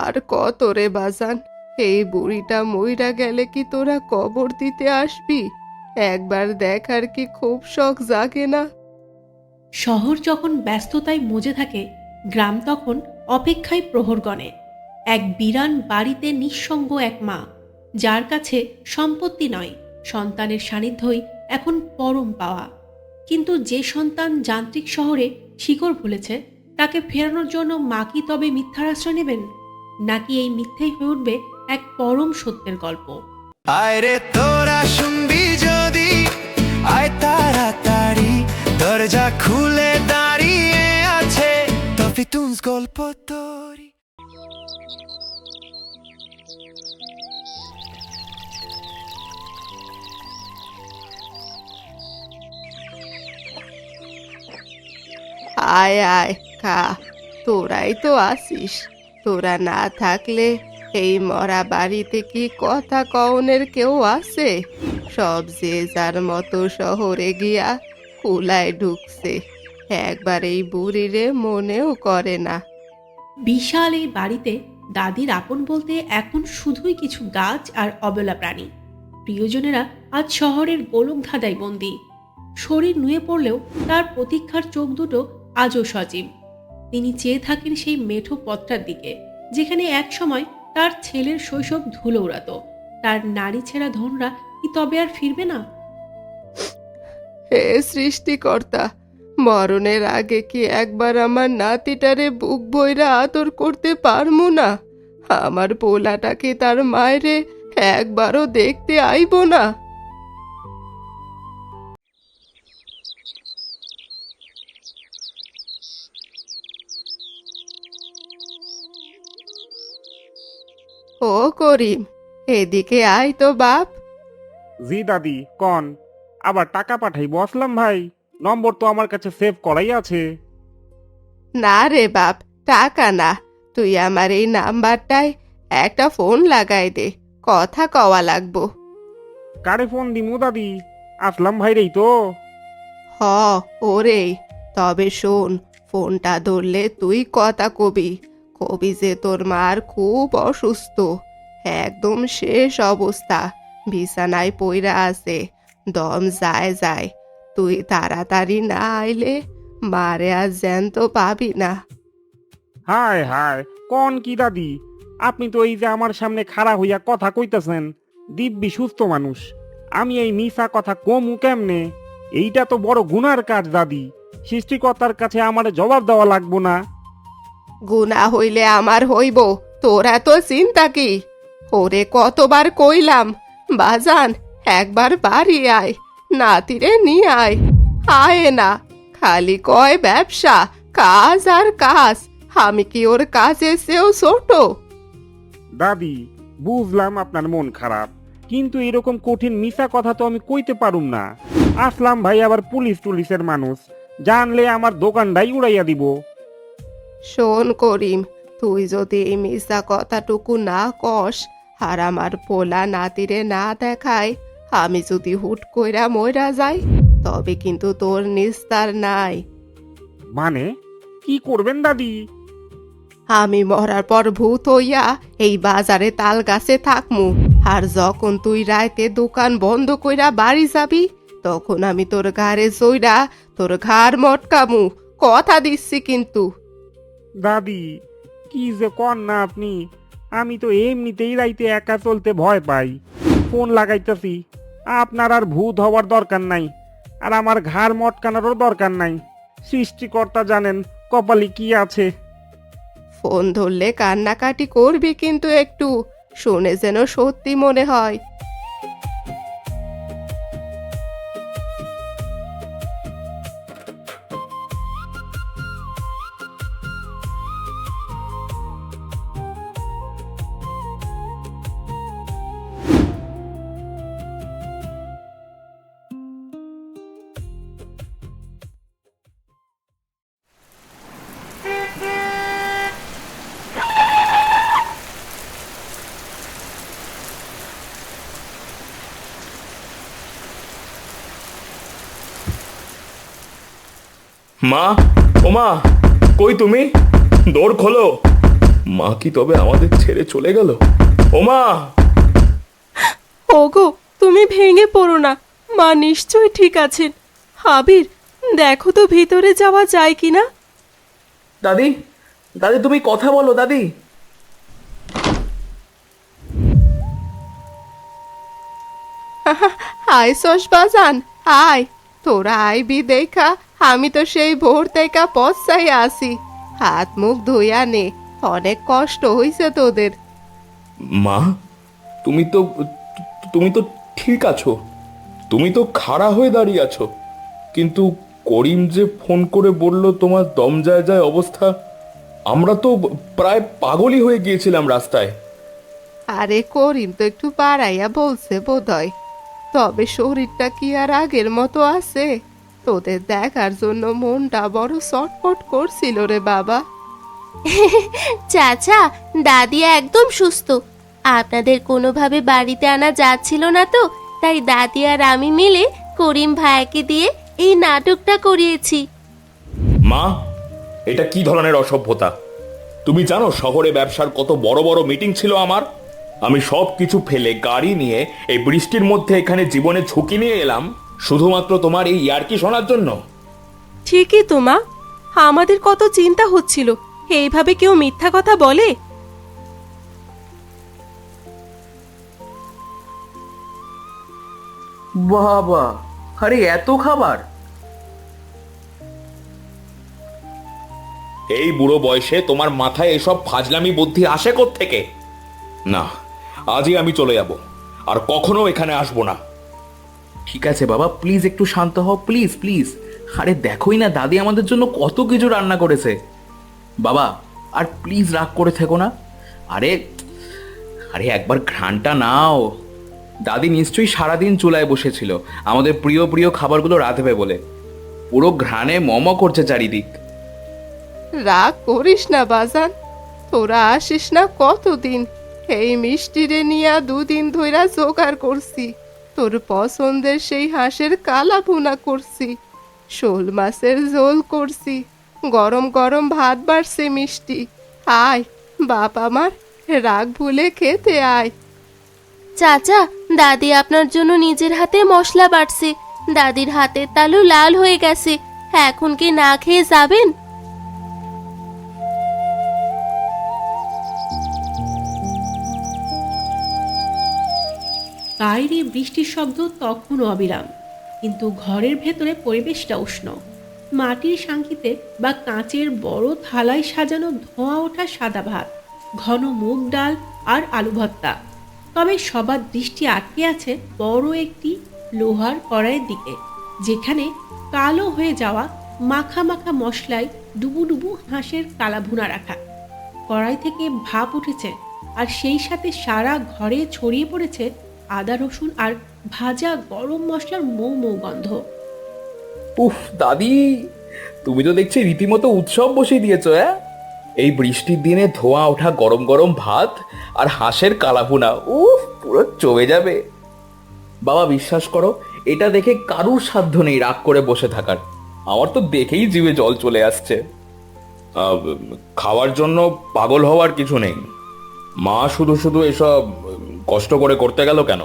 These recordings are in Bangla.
আর কত রে বাজান, এই বুড়িটা মইরা গেলে কি তোরা কবর দিতে আসবি? একবার দেখার কি খুব শখ জাগে না? শহর যখন ব্যস্ততায় মজে থাকে, গ্রাম তখন অপেক্ষায় প্রহর গণে। এক বিরান বাড়িতে নিঃসঙ্গ এক মা, যার কাছে সম্পত্তি নয়, সন্তানের সান্নিধ্যই এখন পরম পাওয়া। কিন্তু যে সন্তান যান্ত্রিক শহরে শিকড় ভুলেছে, তাকে ফেরানোর জন্য মা কি তবে মিথ্যার আশ্রয় নেবেন? নাকি এই মিথ্যেই হয়ে উঠবে এক পরম সত্যের গল্প? আয়রে তোরা শুনবি যদি, আয় তাড়াতাড়ি, দরজা খুলে দাঁড়িয়ে আছে তফিতুনস গল্প তোরি। আয় আয় খা, তোরাই তো আসিস। তোরা না থাকলে এই মরা বাড়িতে কি কথা কওনের কেউ আছে? সব যে যার মতো শহরে গিয়া কুলায় ঢুকছে, একবার এই বুড়িরে মনেও করে না। বিশাল এই বাড়িতে দাদির আপন বলতে এখন শুধুই কিছু গাছ আর অবলা প্রাণী। প্রিয়জনেরা আজ শহরের গোলকধাঁধায় বন্দী। শরীর নুয়ে পড়লেও তার প্রতীক্ষার চোখ দুটো আজও সজীব। তিনি চেয়ে থাকেন সেই মেঠো পথটার দিকে, যেখানে একসময় তার ছেলের শৈশব ধুলো উড়াতো। তার নারী ছেঁড়া ধনরা কি তবে আর ফিরবে না? হে সৃষ্টিকর্তা, মরণের আগে কি একবার আমার নাতিটারে বুক ভইরা আদর করতে পারমু না? আমার পোলাটাকে তার মায়েরে একবারও দেখতে আইব না? ও করিম, এদিকে আয় তো বাপ। জি দাদি কন, আবার টাকা পাঠাইবো আসলাম ভাই? নম্বর তো আমার কাছে সেভ করাই আছে। না রে বাপ, টাকা না, তুই আমার এই নাম্বারটায় একটা ফোন লাগাই দে, কথা কওয়া লাগবো। কারে ফোন দিমু দাদি? আসলাম ভাই রেই তো। হ, ওরে, তবে শোন, ফোনটা ধরলে তুই কথা কবি। কবি যে তোর মার খুব অসুস্থ, একদম শেষ অবস্থা, বিছানায় পইরা আছে, দম যায় যায়। তুই তাড়াতাড়ি না আইলে মারে আর জ্যান্ত পাবি না। হায় হায়, কন কি দাদি? আপনি তো এই যে আমার সামনে খাড়া হইয়া কথা কইতেছেন, দিব্যি সুস্থ মানুষ, আমি এই মিশা কথা কমু কেমনে? এইটা তো বড় গুনার কাজ দাদি। সৃষ্টিকর্তার কাছে আমার জবাব দেওয়া লাগবো না? গুনা হইলে আমার হইব, তোরা তো চিন্তা কি? ওরে কতবার কইলাম, বাজান একবার বাড়ি আয়, নাতিরে নিয়ে আয়। আয় না, খালি কয় ব্যবসা, কাজ আর কাজ। আমি কি ওর কাজের চেয়েও ছোট? দাদি, বুঝলাম আপনার মন খারাপ, কিন্তু এরকম কঠিন মিশা কথা তো আমি কইতে পারুম না। আসলাম ভাই আবার পুলিশ টুলিশের মানুষ, জানলে আমার দোকানটাই উড়াইয়া দিব। শোন করিম, তুই যদি এই মিশা কথাটুকু না কস আর আমার পোলা নাতিরে না দেখায়, আমি যদি হুট কইরা মইরা যাই, তবে কিন্তু তোর নিস্তার নাই। মানে কি করবেন দাদি? আমি মরার পর ভূত হইয়া এই বাজারে তাল গাছে থাকমু, আর যখন তুই রাইতে দোকান বন্ধ কইরা বাড়ি যাবি, তখন আমি তোর ঘাড়ে চইরা তোর ঘাড় মটকামু, কথা দিচ্ছি কিন্তু। দাদি, কি যে কন না আপনি? আমি তো এমনিতেই রাইতে একা চলতে ভয় পাই। ফোন লাগাইতেছি, আপনার আর ভূত হওয়ার দরকার নাই, আর আমার ঘাড় মটকানোরও দরকার নাই। সৃষ্টিকর্তা জানেন কপালে কি আছে। ফোন ধরলে কান্নাকাটি করবি কিন্তু একটু, শুনে যেন সত্যি মনে হয়। মা, ও মা, কই তুমি? দৌড় খোলো। মা কি তবে আমাদের ছেড়ে চলে গেল? ও মা! ওগো, তুমি ভেঙে পড়ো না, মা নিশ্চয়ই ঠিক আছেন। আবির, দেখো তো ভিতরে যাওয়া যায় কিনা। দাদি, দাদি তুমি কথা বলো দাদি। আয় বাজান, আয়। তোরা আইবি দেখা আমি তো সেই ভোর থেকে পচাই আসি। হাত মুখ ধুইয়া নে, অনেক কষ্ট হইছে তোদের। মা, তুমি তো তুমি তো ঠিক আছো, তুমি তো খাড়া হয়ে দাঁড়িয়ে আছো, কিন্তু করিম যে ফোন করে বলল তোমার দম যায় যায় অবস্থা, আমরা তো প্রায় পাগলই হয়ে গিয়েছিলাম রাস্তায়। আরে করিম তো একটু বাড়াইয়া বলছে বোধহয়, তবে শরীরটা কি আর আগের মতো আছে? তোদের দেখার জন্য মনটা বড় ছটফট করছিল রে বাবা। চাচা, দাদি একদম সুস্থ। আপনাদের কোনোভাবে বাড়িতে আনা যাচ্ছিল না তো, তাই দাদি আর আমি মিলে করিম ভাইয়াকে দিয়ে এই নাটকটা করিয়েছি। মা, এটা কি ধরনের অসভ্যতা? তুমি জানো শহরে ব্যবসার কত বড় বড় মিটিং ছিল আমার? আমি সব কিছু ফেলে গাড়ি নিয়ে এই বৃষ্টির মধ্যে এখানে জীবনে ঝুঁকি নিয়ে এলাম শুধুমাত্র তোমার এই ইয়ার্কি শোনার জন্য। ঠিকই তো মা, আমাদের কত চিন্তা হচ্ছিল এইভাবে কেউ মিথ্যা কথা বলে। বাবা, আরে এত খাবার! এই বুড়ো বয়সে তোমার মাথায় এসব ফাজলামি বুদ্ধি আসে কোত্থেকে? না, আজই আমি চলে যাব, আর কখনো এখানে আসবো না। ঠিক আছে বাবা, প্লিজ একটু শান্ত হও, প্লিজ প্লিজ। আরে দেখোই না দাদি আমাদের জন্য কত কিছু রান্না করেছে। বাবা, আর প্লিজ রাগ করে থেকো না। আরে আরে একবার ঘ্রাণটা নাও। দাদি নিশ্চয়ই সারাদিন চুলায় বসেছিল আমাদের প্রিয় প্রিয় খাবারগুলো রাঁধবে বলে। পুরো ঘ্রাণে মম করছে চারিদিক। রাগ করিস না বাজান, তোরা আসিস না কতদিন। এই মিষ্টিরে নিয়া দুদিন ধইরা জোগাড় করছি। তোর পছন্দের সেই হাঁসের কালা ভুনা করছি, শোল মাছের ঝোল করছি, গরম গরম ভাত বাড়ছে মিষ্টি। আয় বাপ আমার, রাগ ভুলে খেতে আয়। চাচা, দাদি আপনার জন্য নিজের হাতে মশলা বাটছে। দাদির হাতের তালু লাল হয়ে গেছে। এখন কি না খেয়ে যাবেন? বাইরে বৃষ্টির শব্দ তখনও অবিরাম, কিন্তু ঘরের ভেতরে পরিবেশটা উষ্ণ। মাটির সাঙ্কিতে বা কাঁচের বড় থালায় সাজানো ধোঁয়া ওঠা সাদা ভাত, ঘন মুগ ডাল আর আলু ভর্তা। তবে সবার দৃষ্টি আটকে আছে বড় একটি লোহার কড়াইয়ের দিকে, যেখানে কালো হয়ে যাওয়া মাখা মাখা মশলায় ডুবু ডুবু হাঁসের কালা ভুনা রাখা। কড়াই থেকে ভাপ উঠেছে, আর সেই সাথে সারা ঘরে ছড়িয়ে পড়েছে আদা রসুন আর ভাজা গরম মশলার মৌ মৌ গন্ধ। উফ দাদি, তুমি তো দেখছি রীতিমতো উৎসব বসিয়ে দিয়েছো। এই বৃষ্টির দিনে ধোঁয়া ওঠা গরম গরম ভাত আর হাঁসের কালাভুনা, উফ পুরো জমে যাবে। বাবা বিশ্বাস করো, এটা দেখে কারুর সাধ্য নেই রাগ করে বসে থাকার। আমার তো দেখেই জিভে জল চলে আসছে। খাওয়ার জন্য পাগল হওয়ার কিছু নেই। মা শুধু শুধু এসব কষ্ট করে করতে গেল কেন?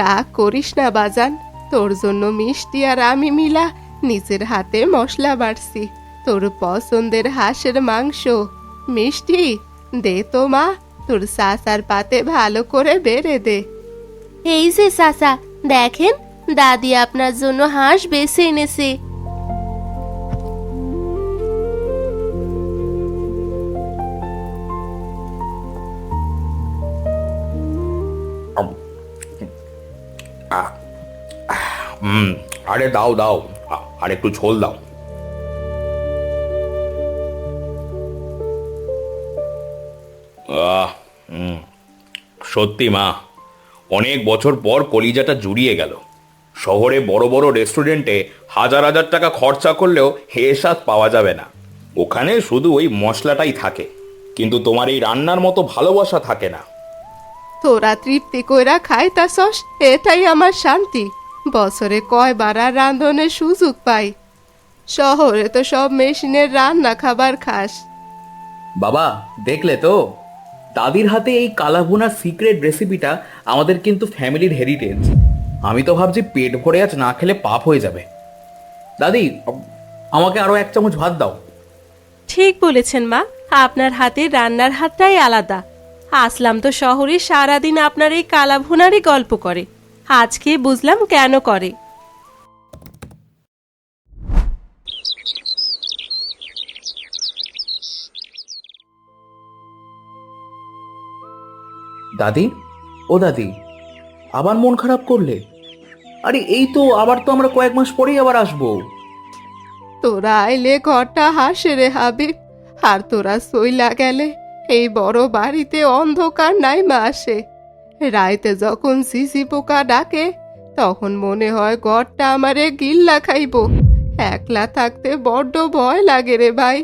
রাগ করিস না বাজান, তোর জন্য মিষ্টি আর আমি মিলা নিজের হাতে মশলা বাড়ছি। তোর পছন্দের হাঁসের মাংস। মিষ্টি দে তো মা, তোর সাসার পাতে ভালো করে বেড়ে দে। এই যে চাচা, দেখেন দাদি আপনার জন্য হাঁস বেছে এনেছে। আরে দাও দাও, আর একটু ঝোল দাও। সত্যি মা, অনেক বছর পর কলিজাটা জুড়িয়ে গেল। শহরে বড় বড় রেস্টুরেন্টে হাজার হাজার টাকা খরচা করলেও হে স্বাদ পাওয়া যাবে না। ওখানে শুধু ওই মশলাটাই থাকে, কিন্তু তোমার এই রান্নার মতো ভালোবাসা থাকে না। তোরা তৃপ্তি কইরা খাইতাছস, এটাই আমার শান্তি। বছরে কয়বার আর রান্ধনের সুযোগ পাই। শহরে তো সব মেশিনের রান্না খাবার খাস। বাবা দেখলে তো, দাদির হাতে এই কালাভুনার সিক্রেট রেসিপিটা আমাদের কিন্তু ফ্যামিলির হেরিটেজ। আমি তো ভাবছি পেট ভরে আজ না খেলে পাপ হয়ে যাবে। দাদি, আমাকে আরো 1 চামচ ভাত দাও। ঠিক বলেছেন মা, আপনার হাতের রান্নার হাতটাই আলাদা। আসলাম তো শহরে সারাদিন আপনার এই কালাভুনারই গল্প করে, আজকে বুঝলাম কেন করে। দাদি, ও দাদি, আবার মন খারাপ করলে? আরে এই তো, আবার তো আমরা কয়েক মাস পরেই আবার আসবো। তোরা আইলে ঘরটা হাসে রে হাবিব, আর তোরা সইলা গেলে এই বড় বাড়িতে অন্ধকার নাইমা আসে। রাইতে যখন সিসি পোকা ডাকে তখন মনে হয় ঘরটা আমারে গিল্লা খাইব। একলা থাকতে বড্ড ভয় লাগে রে ভাই।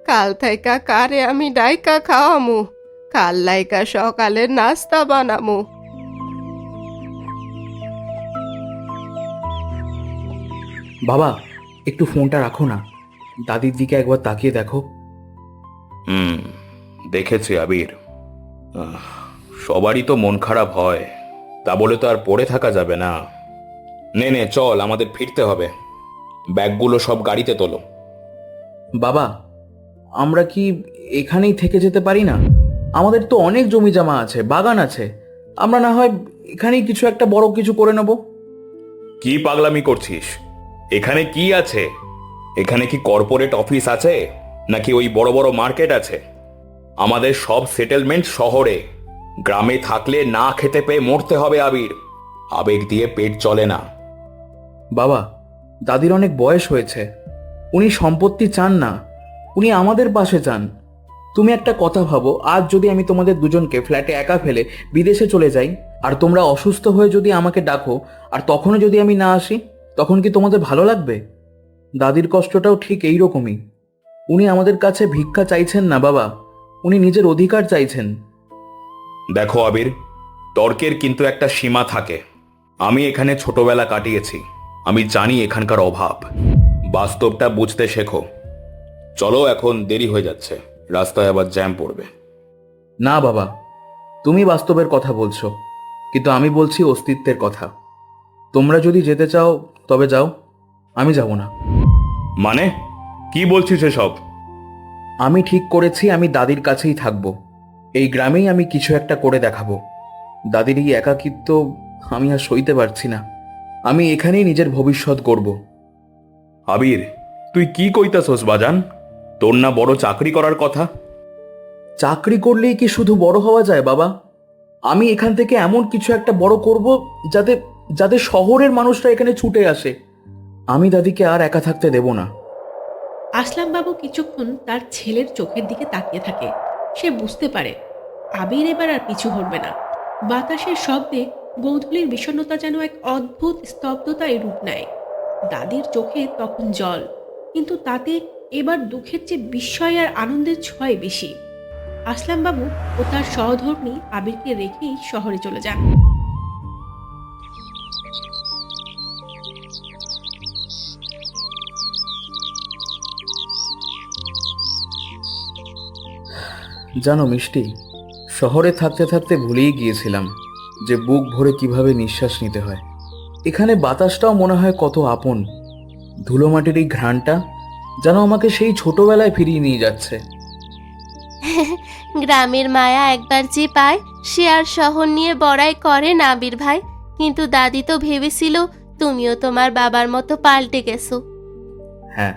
কাল থাইকা কারে আমি ডাইকা খাওয়ামু, কাল লাইকা সকালের নাস্তা বানামু। বাবা, একটু ফোনটা রাখো না, দাদির দিকে একবার তাকিয়ে দেখো। দেখেছি আবির, সবারই তো মন খারাপ হয়, তা বলে তো আর পড়ে থাকা যাবে না। নে নে চল, আমাদের ফিরতে হবে। ব্যাগগুলো সব গাড়িতে তোলো। বাবা, আমরা কি এখানেই থেকে যেতে পারি না? আমাদের তো অনেক জমি জমা আছে, বাগান আছে, আমরা না হয় এখানেই কিছু একটা বড় কিছু করে নেব। কি পাগলামি করছিস? এখানে কি আছে? এখানে কি কর্পোরেট অফিস আছে, নাকি ওই বড় বড় মার্কেট আছে? আমাদের সব সেটেলমেন্ট শহরে। গ্রামে থাকলে না খেতে পেয়ে মরতে হবে আবির, আবেগ দিয়ে পেট চলে না। বাবা, দাদির অনেক বয়স হয়েছে, উনি সম্পত্তি চান না, উনি আমাদের পাশে চান। তুমি একটা কথা ভাবো, আজ যদি আমি তোমাদের দুজনকে ফ্ল্যাটে একা ফেলে বিদেশে চলে যাই, আর তোমরা অসুস্থ হয়ে যদি আমাকে ডাকো, আর তখনও যদি আমি না আসি, তখন কি তোমাদের ভালো লাগবে? দাদির কষ্টটাও ঠিক এই রকমই। উনি আমাদের কাছে ভিক্ষা চাইছেন না বাবা, উনি নিজের অধিকার চাইছেন। দেখো আবির, তর্কের কিন্তু একটা সীমা থাকে। আমি এখানে ছোটবেলা কাটিয়েছি, আমি জানি এখানকার অভাব। বাস্তবটা বুঝতে শেখো। চলো, এখন দেরি হয়ে যাচ্ছে, রাস্তায় আবার জ্যাম পড়বে। না বাবা, তুমি বাস্তবের কথা বলছো, কিন্তু আমি বলছি অস্তিত্বের কথা। তোমরা যদি যেতে চাও তবে যাও, আমি যাব না। মানে কি বলছিস এসব? আমি ঠিক করেছি আমি দাদির কাছেই থাকবো, এই গ্রামেই আমি কিছু একটা করে দেখাবো। দাদির এই একাকিত্ব আমি আর সইতে পারছি না, আমি এখানেই নিজের ভবিষ্যৎ গড়ব। আবির, তুই কি কইতাছস বাজান? তোর না বড় চাকরি করার কথা? চাকরি করলেই কি শুধু বড় হওয়া যায় বাবা? আমি এখান থেকে এমন কিছু একটা বড় করব যাতে যাতে শহরের মানুষরা এখানে ছুটে আসে। আমি দাদিকে আর একা থাকতে দেব না। আসলাম বাবু কিছুক্ষণ তার ছেলের চোখের দিকে তাকিয়ে থাকে। সে বুঝতে পারে আবির এবার আর পিছু হটবে না। বাতাসের শব্দে গোধূলির বিষণ্ণতা যেন এক অদ্ভুত স্তব্ধতায় রূপ নেয়। দাদির চোখে তখন জল, কিন্তু তাতে এবার দুঃখের চেয়ে বিস্ময় আর আনন্দের ছোঁয়াই বেশি। আসলাম বাবু ও তার সহধর্মী আবিরকে রেখেই শহরে চলে যান। জানো মিষ্টি, শহরে থাকতে থাকতে ভুলেই গিয়েছিলাম যে বুক ভরে কিভাবে নিঃশ্বাস নিতে হয়। এখানে বাতাসটাও মনে হয় কত আপন। ধুলোমাটির এই ঘ্রাণটা যেন আমাকে সেই ছোটবেলায় ফিরিয়ে নিয়ে যাচ্ছে। গ্রামের মায়া একবার যে পায় সে আর শহর নিয়ে বড়াই করে না আবির ভাই। কিন্তু দাদি তো ভেবেছিল তুমিও তোমার বাবার মতো পাল্টে গেছো। হ্যাঁ,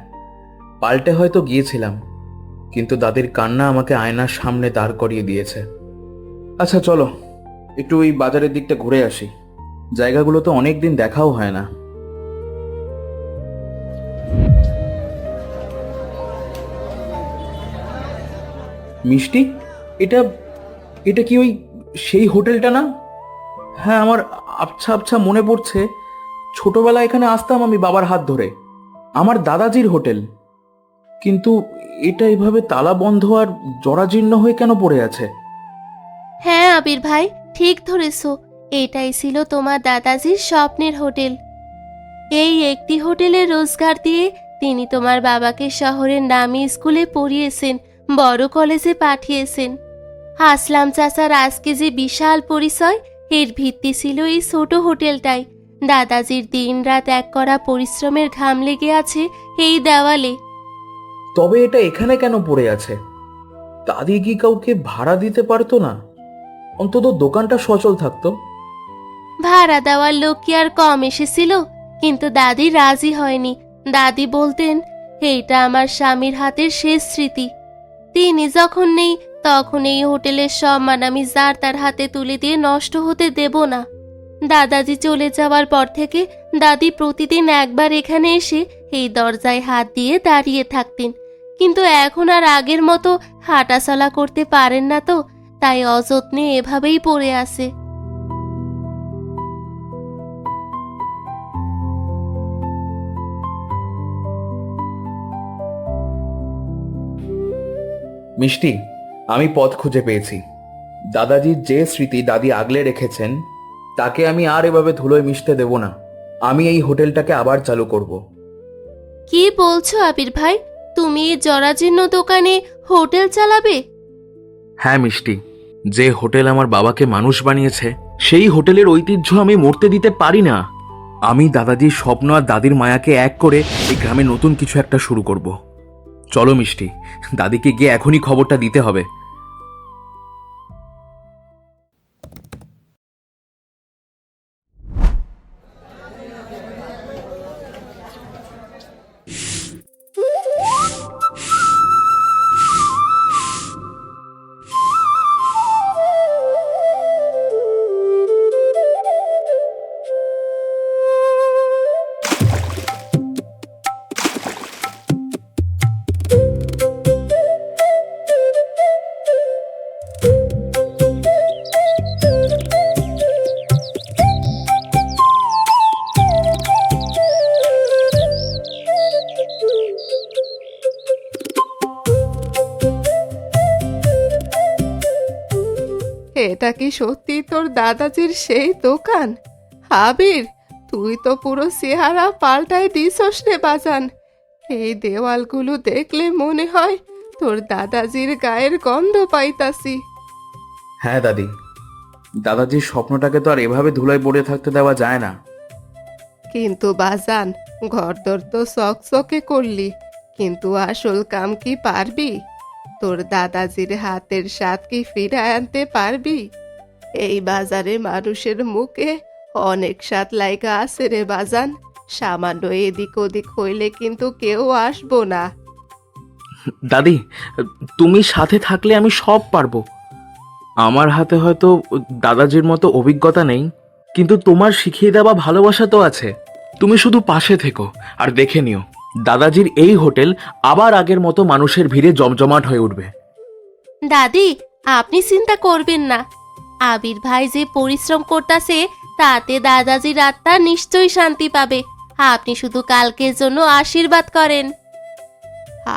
পাল্টে হয়তো গিয়েছিলাম, কিন্তু দাদির কান্না আমাকে আয়নার সামনে দাঁড় করিয়ে দিয়েছে। আচ্ছা চলো, একটু ওই বাজারের দিকটা ঘুরে আসি, জায়গাগুলো তো অনেকদিন দেখাও হয় না। মিষ্টি, এটা এটা কি ওই সেই হোটেলটা না? হ্যাঁ, আমার আবছা আবছা মনে পড়ছে, ছোটবেলায় এখানে আসতাম আমি বাবার হাত ধরে। আমার দাদাজির হোটেল, কিন্তু এটা এভাবে তালা বন্ধ আর জরাজীর্ণ হয়ে কেন পড়ে আছে? হ্যাঁ আবির ভাই, ঠিক ধরেছো, এটাই ছিল তোমার দাদাজির স্বপ্নের হোটেল। এই একটি হোটেলের রোজগার দিয়ে তিনি তোমার বাবাকে শহরের নামী স্কুলে পড়িয়েছেন, বড় কলেজে পাঠিয়েছেন। আসলাম চাচার আজকে যে বিশাল পরিচয়, এর ভিত্তি ছিল এই ছোট হোটেলটাই। দাদাজির দিনরাত এক করা পরিশ্রমের ঘাম লেগে আছে এই দেওয়ালে। তবে এটা এখানে কেন পড়ে আছে? দাদি কি কাউকে ভাড়া দিতে পারতো না? অন্তত দোকানটা সচল থাকতো। ভাড়া দেওয়ার লোক কি আর কম এসেছিল? কিন্তু দাদি রাজি হয়নি। দাদি বলতেন, এইটা আমার স্বামীর হাতের শেষ স্মৃতি। তিনি যখন নেই তখন এই হোটেলের সম্মান আমি যার তার হাতে তুলে দিয়ে নষ্ট হতে দেব না। দাদাজি চলে যাওয়ার পর থেকে দাদি প্রতিদিন একবার এখানে এসে এই দরজায় হাত দিয়ে দাঁড়িয়ে থাকতেন। কিন্তু এখন আর আগের মতো হাঁটাচলা করতে পারেন না, তো তাই অযত্নে এভাবেই পড়ে আছে। মিষ্টি, আমি পথ খুঁজে পেয়েছি। দাদাজির যে স্মৃতি দাদি আগলে রেখেছেন, তাকে আমি আর এভাবে ধুলোয় মিশতে দেব না। আমি এই হোটেলটাকে আবার চালু করব। কি বলছো আবির ভাই? তুমি এই জরাজীর্ণ দোকানে হোটেল চালাবে? হ্যাঁ মিষ্টি, যে হোটেল আমার বাবাকে মানুষ বানিয়েছে, সেই হোটেলের ঐতিহ্য আমি মরতে দিতে পারি না। আমি দাদাজির স্বপ্ন আর দাদির মায়াকে এক করে এই গ্রামে নতুন কিছু একটা শুরু করব। চলো মিষ্টি, দাদিকে গিয়ে এখনই খবরটা দিতে হবে। এটা কি সত্যি তোর দাদাজির সেই দোকান? আবির, তুই তো পুরো চেহারা পাল্টায় দিছস রে বাজান। এই দেওয়ালগুলো দেখলে মনে হয় তোর দাদাজির গায়ের গন্ধ পাইতাছি। হ্যাঁ দাদি, দাদাজির স্বপ্নটাকে তো আর এভাবে ধুলায় পড়ে থাকতে দেওয়া যায় না। কিন্তু বাজান, ঘরদোর তো চকচকে করলি, কিন্তু আসল কাম কি পারবি? তোর দাদাজির হাতের স্বাদ কি ফিরায় আনতে পারবি? এই বাজারে মানুষের মুখে অনেক স্বাদ লাইগা আছে রে বাজান। সামান্য এদিক ওদিক হইলে কিন্তু কেউ আসবো না। দাদি, তুমি সাথে থাকলে আমি সব পারবো। আমার হাতে হয়তো দাদাজির মতো অভিজ্ঞতা নেই, কিন্তু তোমার শিখিয়ে দেওয়া ভালোবাসা তো আছে। তুমি শুধু পাশে থেকো আর দেখে নিও, দাদাজির এই হোটেল আবার আগের মতো মানুষের ভিড়ে জমজমাট হয়ে উঠবে। দাদি, আপনি চিন্তা করবেন না। আবির ভাই যে পরিশ্রম করতেছে, তাতে দাদাজির আত্মা নিশ্চয়ই শান্তি পাবে। আপনি শুধু কালকের জন্য আশীর্বাদ করেন।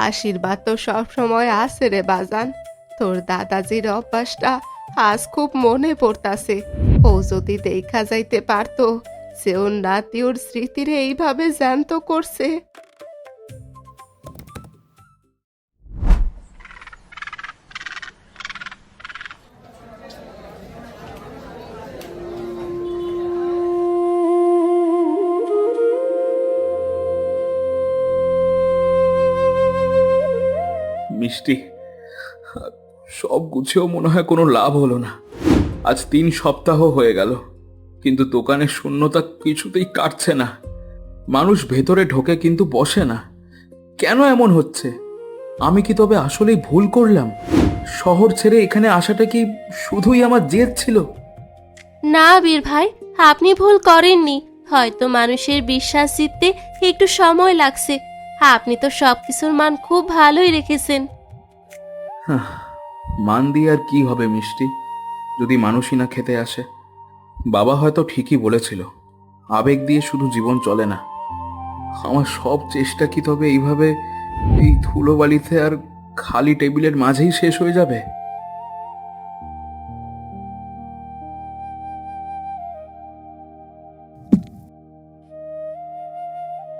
আশীর্বাদ তো সব সময় আছে রে বাজান। তোর দাদাজির অভ্যাসটা আজ খুব মনে পড়তাছে। ও যদি দেখা যাইতে পারতো যে ওর নাতি ওর স্মৃতিরে এইভাবে জ্যান্ত করছে। মিষ্টি, সব গুছেও মনে হয় কোনো লাভ হলো না। আজ 3 সপ্তাহ হয়ে গেল, কিন্তু দোকানের শূন্যতা কিছুতেই কাটছে না। মানুষ ভেতরে ঢোকে কিন্তু বসে না। কেন এমন হচ্ছে? আমি কি তবে আসলেই ভুল করলাম? শহর ছেড়ে এখানে আসাটা কি শুধুই আমার জেদ ছিল? না আবির ভাই, আপনি ভুল করেননি। হয়তো মানুষের বিশ্বাস জিততে একটু সময় লাগছে। আপনি তো সবকিছুর মান খুব ভালোই রেখেছেন। মান দিয়ে আর কি হবে মিষ্টি, যদি মানুষই না খেতে আসে। বাবা হয়তো ঠিকই বলেছিল, আবেগ দিয়ে শুধু জীবন চলে না। আমার সব চেষ্টা কি তবে এইভাবে এই ধুলোবালিতে আর খালি টেবিলের মাঝেই শেষ হয়ে যাবে?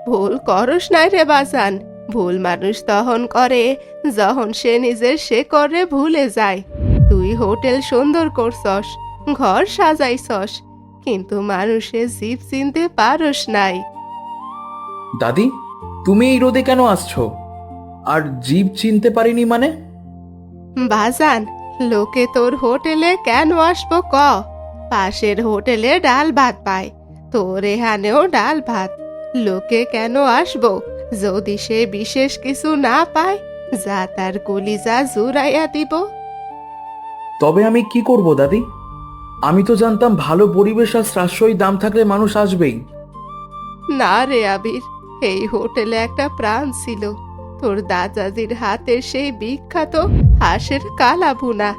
ভুল করস নাই রে বাজান, ভুল মানুষ তখন করে যখন সে নিজের সে করে ভুলে যায়। তুই হোটেল সুন্দর করছস, ঘর সাজাইছস, কিন্তু মানুষের জীব চিনতে পারস নাই। দাদি, তুমি এই রোদে কেন আসছো? আর জীব চিনতে পারিনি মানে? বাজান, লোকে তোর হোটেলে কেন আসবো ক? পাশের হোটেলে ডাল ভাত পায়, তোর এখানেও ডাল ভাত। লোকে কেন আসবো যদি সে বিশেষ কিছু না পায়, যা তার কলিজা জুড়াইয়া দিব। তবে আমি কি করব দাদি? আমি তো জানতাম ভালো পরিবেশ আর সাশ্রয়ী দাম থাকলে মানুষ আসবেই। না রে আবির, এই হোটেলে একটা প্রাণ ছিল, তোর দাদাজির হাতের সেই বিখ্যাত হাঁসের কালা ভুনা।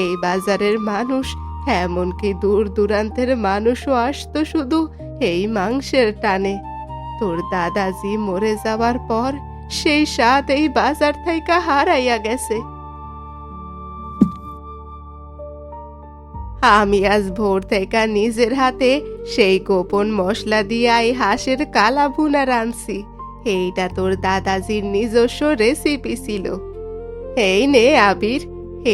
এই বাজারের মানুষ, এমনকি দূর দূরান্তের মানুষও আসতো শুধু এই মাংসের টানে। তোর দাদাজি মরে যাওয়ার পর সেই স্বাদ এই বাজার থেকে হারাইয়া গেছে। আমি আজ ভোর থেকে নিজের হাতে সেই গোপন মশলা দিয়ে এই হাঁসের কালা ভুনা রাঁধছি। এইটা তোর দাদাজির নিজস্ব রেসিপি ছিল। এই নে আবির,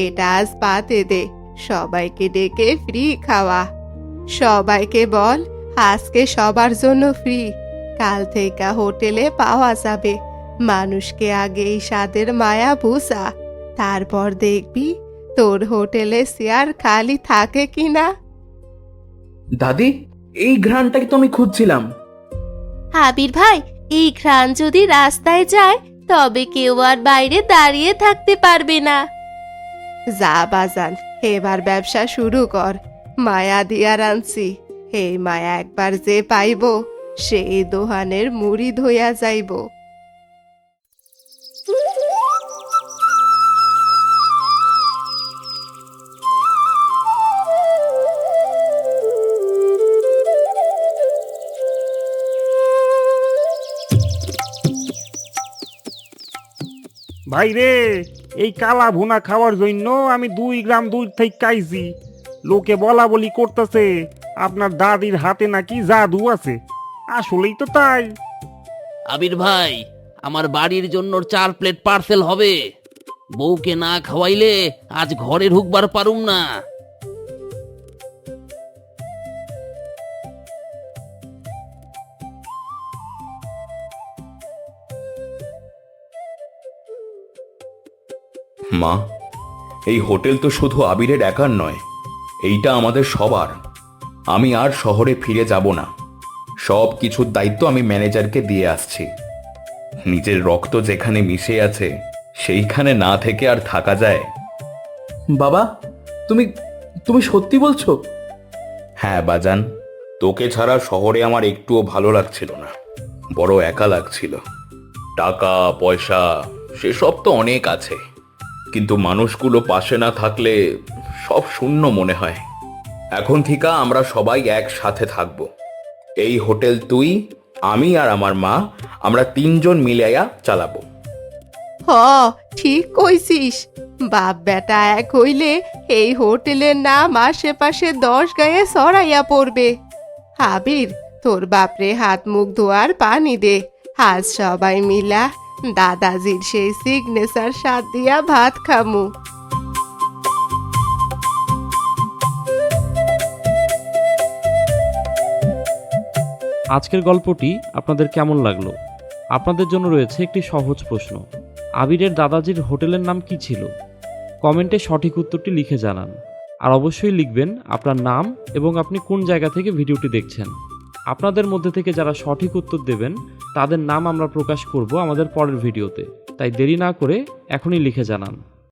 এটা আজ পাতে দে, সবাইকে ডেকে ফ্রি খাওয়া। সবাইকে বল আজকে সবার জন্য ফ্রি, কাল থেকে হোটেলে পাওয়া যাবে। মানুষকে আগে এই স্বাদের মায়া বুঝা, তারপর দেখবি তোর হোটেলে চেয়ার খালি থাকে কিনা। দাদি, এই ঘ্রাণটাকে তো আমি খুঁজছিলাম। আবির ভাই, এই ঘ্রাণ যদি রাস্তায় যায় তবে কেউ আর বাইরে দাঁড়িয়ে থাকতে পারবে না। যা বাজান, এবার ব্যবসা শুরু কর। মায়া দিয়া রাঁধছি, এই মায়া একবার যে পাইব সেই দোহানের মুড়ি ধইয়া যাইব। ভাই রে, এই কালা ভুনা খাওয়ার জন্য আমি 2 গ্রাম দূর থেকে আইছি। লোকে বলা বলি করতেছে আপনার দাদির হাতে নাকি জাদু আছে। আসলেই তো তাই। আবির ভাই, আমার বাড়ির জন্য 4 প্লেট পার্সেল হবে। বউকে না খাওয়াইলে আজ ঘরে ঢুকবার পারুম না। মা, এই হোটেল তো শুধু আবিরের একার নয়, এইটা আমাদের সবার। আমি আর শহরে ফিরে যাব না। সব কিছুর দায়িত্ব আমি ম্যানেজারকে দিয়ে আসছি। নিজের রক্ত যেখানে মিশে আছে সেইখানে না থেকে আর থাকা যায়? বাবা, তুমি তুমি সত্যি বলছো? হ্যাঁ বাজান, তোকে ছাড়া শহরে আমার একটুও ভালো লাগছিল না, বড় একা লাগছিল। টাকা পয়সা সেসব তো অনেক আছে, কিন্তু মানুষগুলো পাশে না থাকলে সব শূন্য মনে হয়। এখন থেকে আমরা সবাই একসাথে থাকবো। এই হোটেল তুই, আমি আর আমার মা, আমরা 3 জন মিলাইয়া চালাবো। হ, ঠিক কইছিস। বাপ বেটা এক হইলে এই হোটেলের নাম আশেপাশে 10 গায়ে ছড়াইয়া পড়বে। আবির, তোর বাপরে হাত মুখ ধোয়ার পানি দে। আজ সবাই মিলা দাদাজির সেই সিগনেচার স্বাদ দিয়া ভাত খামু। আজকের গল্পটি আপনাদের কেমন লাগলো? আপনাদের জন্য রয়েছে একটি সহজ প্রশ্ন। আবিরের দাদাজির হোটেলের নাম কি ছিল? কমেন্টে সঠিক উত্তরটি লিখে জানান। আর অবশ্যই লিখবেন আপনার নাম এবং আপনি কোন জায়গা থেকে ভিডিওটি দেখছেন। আপনাদের মধ্যে থেকে যারা সঠিক উত্তর দেবেন তাদের নাম আমরা প্রকাশ করব আমাদের পরের ভিডিওতে। তাই দেরি না করে এখনই লিখে জানান।